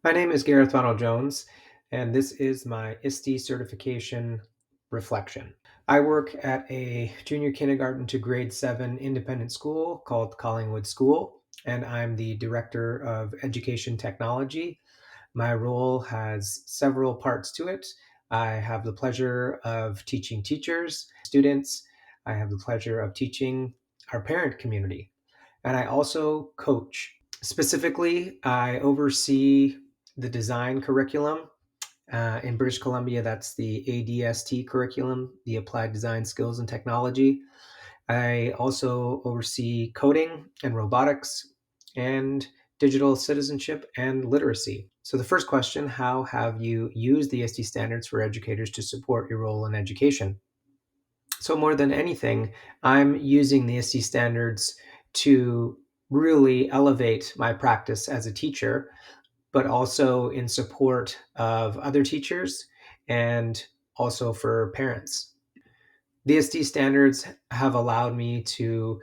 My name is Gareth Ronald-Jones, and this is my ISTE certification reflection. I work at a junior kindergarten to grade 7 independent school called Collingwood School, and I'm the Director of Education Technology. My role has several parts to it. I have the pleasure of teaching teachers, students. I have the pleasure of teaching our parent community, and I also coach. Specifically, I oversee the design curriculum. In British Columbia, that's the ADST curriculum, the Applied Design Skills and Technology. I also oversee coding and robotics and digital citizenship and literacy. So, the first question: how have you used the ISTE standards for educators to support your role in education? So, more than anything, I'm using the ISTE standards to really elevate my practice as a teacher, but also in support of other teachers and also for parents. The ISTE standards have allowed me to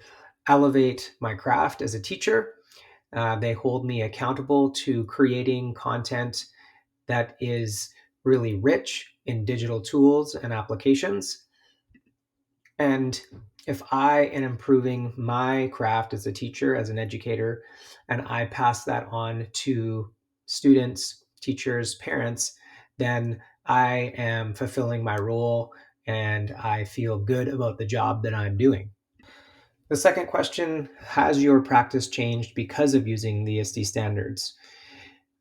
elevate my craft as a teacher. They hold me accountable to creating content that is really rich in digital tools and applications. And if I am improving my craft as a teacher, as an educator, and I pass that on to students, teachers, parents, then I am fulfilling my role and I feel good about the job that I'm doing. The second question: has your practice changed because of using the ISTE standards?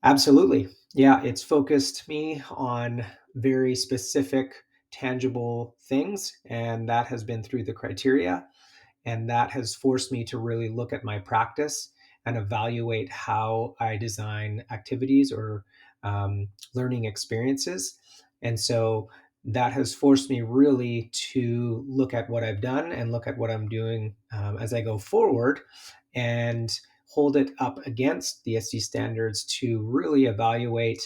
Absolutely. Yeah, it's focused me on very specific, tangible things, and that has been through the criteria. And that has forced me to really look at my practice and evaluate how I design activities or learning experiences. And so that has forced me really to look at what I've done and look at what I'm doing as I go forward and hold it up against the SC standards to really evaluate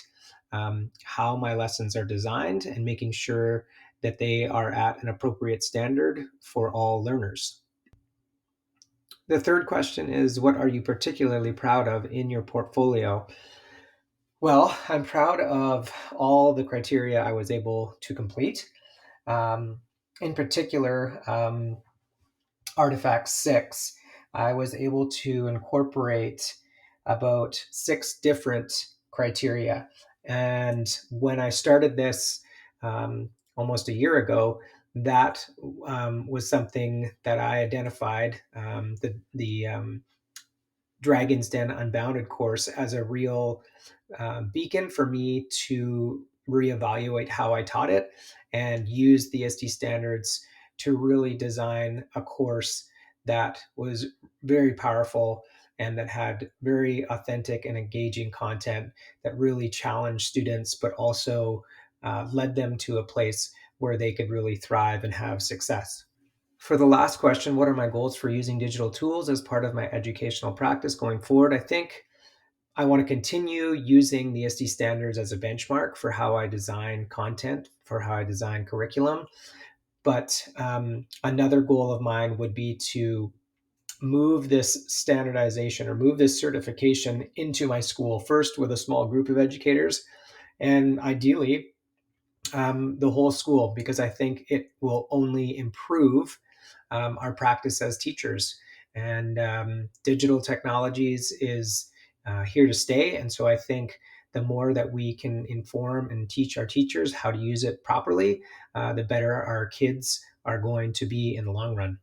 how my lessons are designed and making sure that they are at an appropriate standard for all learners. The third question is: what are you particularly proud of in your portfolio? Well, I'm proud of all the criteria I was able to complete. In particular, Artifact 6, I was able to incorporate about 6 different criteria. And when I started this almost a year ago, that was something that I identified the Dragon's Den Unbounded course as a real beacon for me to reevaluate how I taught it and use the SD standards to really design a course that was very powerful and that had very authentic and engaging content that really challenged students, but also led them to a place where they could really thrive and have success. For the last question: what are my goals for using digital tools as part of my educational practice going forward? I think I want to continue using the SD standards as a benchmark for how I design content, for how I design curriculum. But another goal of mine would be to move this standardization or move this certification into my school first with a small group of educators, and ideally the whole school, because I think it will only improve our practice as teachers. And digital technologies is here to stay. And so I think the more that we can inform and teach our teachers how to use it properly, the better our kids are going to be in the long run.